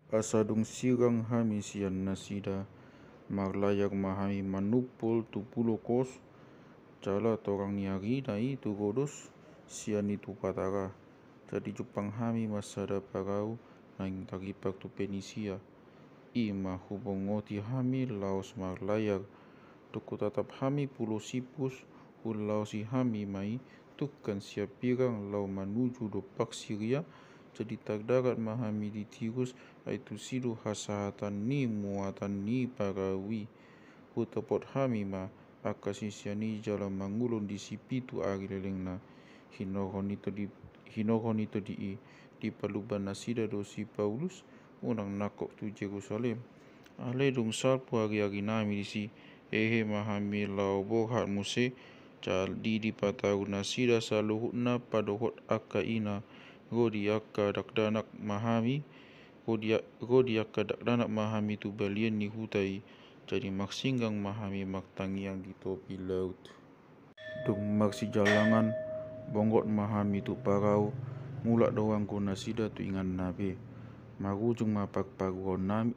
Asadung sirang hami sian nasida maglayak mahami manupol tu pulokos cala torang niari nai tu godos sian itu patara. Jadi Jepang hami masada parau naing tagipak tu Penisia. Ima hubongoti hami laos maglayak tuku tatap hami pulau sipus hulau si hami mai tukan siap pirang lau manuju do Syria. Jadi tagdarat mahami di tirus aitu sidu hasahatan ni muatan ni parawi hutapot hami ma akasisiani jalan mangulun di sipitu ari lelengna hinoron itu di paluban nasida do si Paulus unang nakok tu Jerusalem aledung salpu ari nami di si mahami lau bohat muse di pataru nasida saluhutna padohot akka ina godi akka dakdanak mahami godi akka dakdanak mahami tu balian ni hutai jadi maksinggang mahami maktangiang di topi laut dung maksi jalangan bonggot mahami tu parau mulak doang guna sida tu ingan nabe marujung mapagpaguon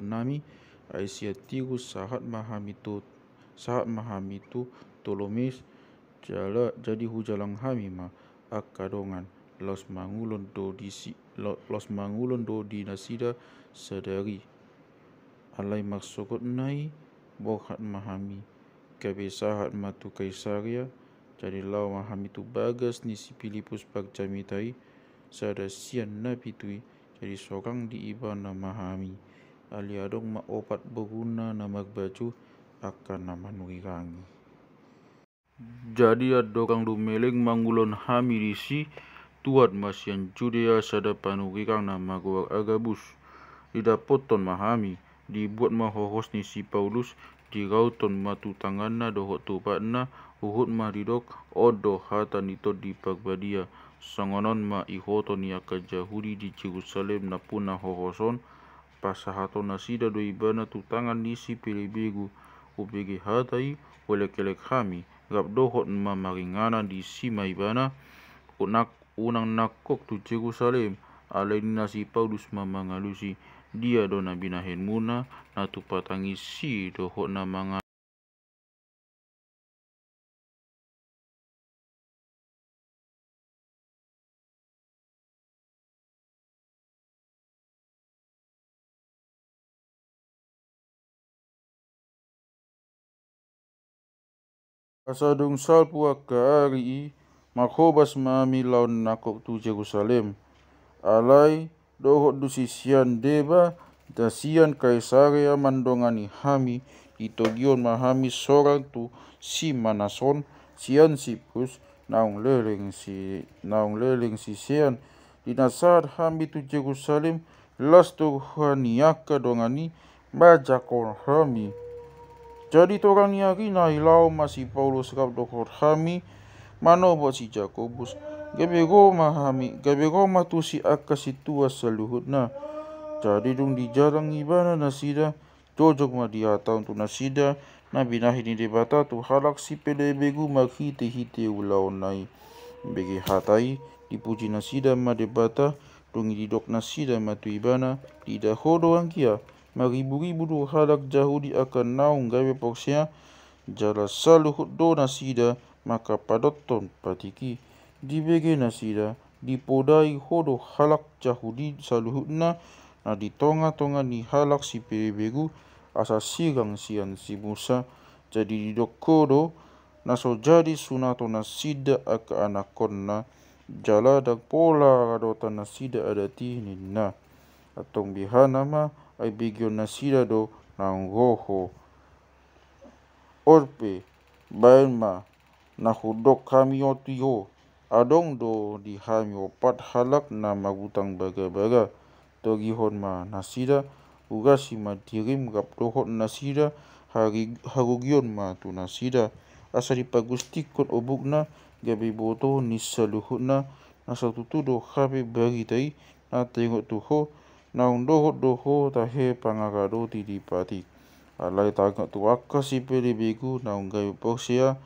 nami Aisyah tirus sahat mahami tu Tolomes jadi hujalang hami ma akadongan los mangulon do di nasida sadari alai maksokot nai bohat mahami kabe sahat matu Kaisaria jadi lau mahami tu bagas ni si Filipus pagcamitai sada sian nabi tui jadi sorang di ibana mahami aliadong maopat berguna na magbaju akan nama nuirangi. Jadi adorang dumeleng mangulon hami disi tuat masian Judea sada panurikang nama goar agabus didapoton mahami dibuat mahohos ni si Paulus dirauton matu tanganna dohot tupatna uhut ma didok odo hata nito di pagbadia sangonon ma ihoton yaka Jahudi di Jerusalem na puna hohoson pasahaton nasida do ibana tu tangan ni si Pilibegu ubegi hatai olek-elek hami gap dohot ma maringana di si maibana unang nakok tu Jerusalem alai nasi Paulus mamangalusi dia do na binahen muna na tu patangi si dohot na manga asadung salpu akka ari makhobas mami laun nakok tu Jerusalem alai dohot du sisian deba dasian Kaisaria mandongani hami itogion mahami sorang tu si Manason sian Sipus naung leleng si sian dinasad hami tu Jerusalem las tu haniaka dongani majakon hami jadi torang niari na hilau masih Paulus rap dohot hami manobot si Jakobus gabego tu si akka situa saluhutna jadi dung di jarang ibana nasida jojok ma diata untuk nasida na binahi ni debata tu halak si pelebegu maghite ulau nai begi hatai dipuji nasida ma debata dung didok nasida matu ibana didahodo angkia maribu-ribu do halak Jahudi akan naung gawe poksea jala saluhut do nasida maka padoton patiki dibege nasida dipodai hodo halak Jahudi saluhutna na di tonga-tonga ni halak si Pelebegu asa sirang sian si Musa jadi didok kodo naso jadi sunato nasida aka anakonna jala dak pola radotan nasida adati ninna atong bihana ma ay bigyon nasida do ng roho orpe bayan ma nahudok kami otiyo adong do di hami opat halak na magutang baga-baga togihon ma nasida ugasi ma dirim gap dohot nasida harugyon ma tu nasida asa dipagustikon obukna gabi boto nisaluhutna nasa tutudo hape baritai na tengok tuho naung doho tahe pangaradoti di pati alai tagak tu akka si Pelebegu naung gawe poksea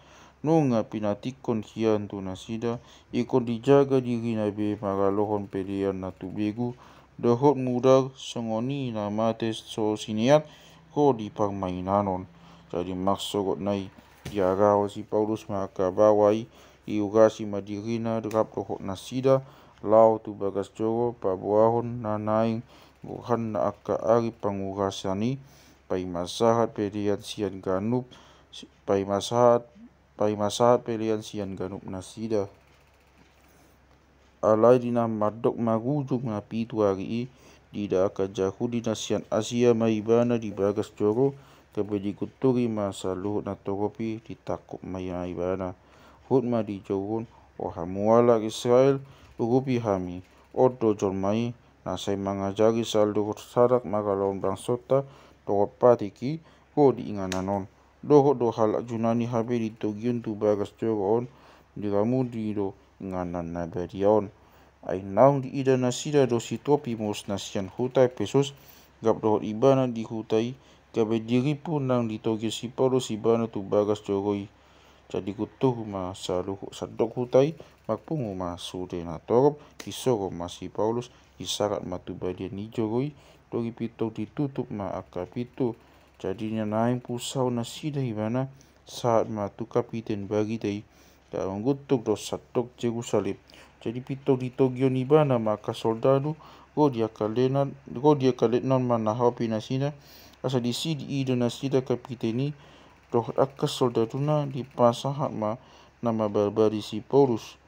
nunga pinatikon kian tu nasida ikon dijaga diri nabe magalohon pelian na tu begu dohot muda sengoni na mate so siniat ko di permainanon. Jadi maksud nai diarau si Paulus maka bawai iugasi madirina derap dohot nasida lau tu bagas joro pabuahon na naing bukan na aka ari pangurasani pai masahat pelian sian ganup pai masahat pelian sian ganup nasida. Alai dina madok marujuk na pitu hari dida aka jahudi nasian Asia maibana di bagas joro kabedi kuturi masa luhut na toropi ditakuk maibana hut ma di jauhun o hamuala Israel urupi hami odo jormai nasai mangajari saldo sarak magalon bangsota torot patiki ko di ingananon dohot do halak junani habe di togion tu bagas joro on diramu di do nganan na beriaon ai naung di ida nasida do si topi mos nasian hutai pesos gap dohot ibana di hutai gabe diri pun nang di togi si Paulus ibana tu bagas joroi jadi kutuh ma saluhu sadok hutai makpungu ma sude na torop isoro ma si Paulus isarat ma tu badian ni joroi dogi pito ditutup ma aka pito jadinya naing pusau nasida ibana saat ma tu kapiten bagi tei dalam gutuk do sadok Jerusalem. Jadi pito di togion ibana maka soldado go dia kaletnan mana hapi nasida asa di sidi ida nasida kapiteni doh akka soldaduna di pasahat ma nama barbari si Paulus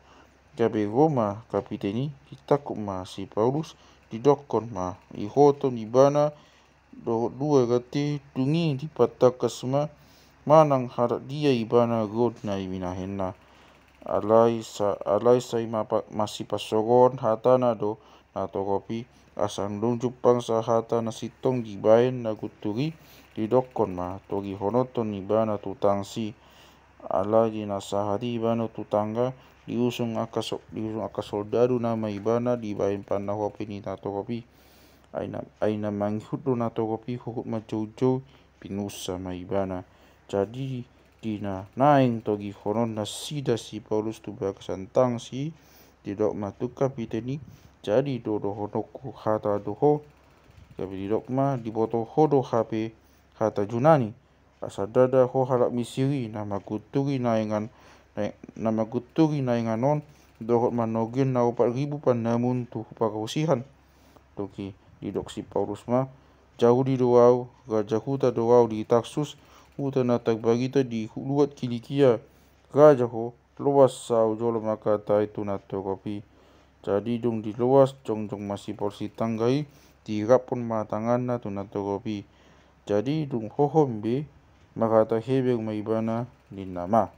gabe Roma kapiteni ditakuk ma si Paulus didokon ma ihoton ibana doh dua gati dungi di patakas ma manang harat dia ibana god na iminahenna alai sai masih pasogon hatana do na toropi asang dong Jepang sahata na sitong di bayan na guturi didokon ma togi honoton ibana tu tangsi alai di nasahari ibana tu tangga diusung aka soldado nama ibana di bayan panahopi ni na toropi aina manghut do na toropi hukut ma jojo pinusa ma ibana jadi dina naing togi honon nasida si Paulus tu bakasantang si didok matu kapiteni jadi dodo honoku hata doho gabe didok ma diboto hodo HP hata junani asadada ho halak misiri nama guturi nainganon dohot manogen na 4.000 namun tu pakausihan toki didok si Paulus ma jauh di doau raja huta doau di Tarsus huta na tagbagita di luat Kilikia raja ho luas sau jolo maka itu na toropi jadi dong di luas jong masih porsi tanggai di rapon matangan na tu na toropi jadi dong hohom be maka hebe maibana di nama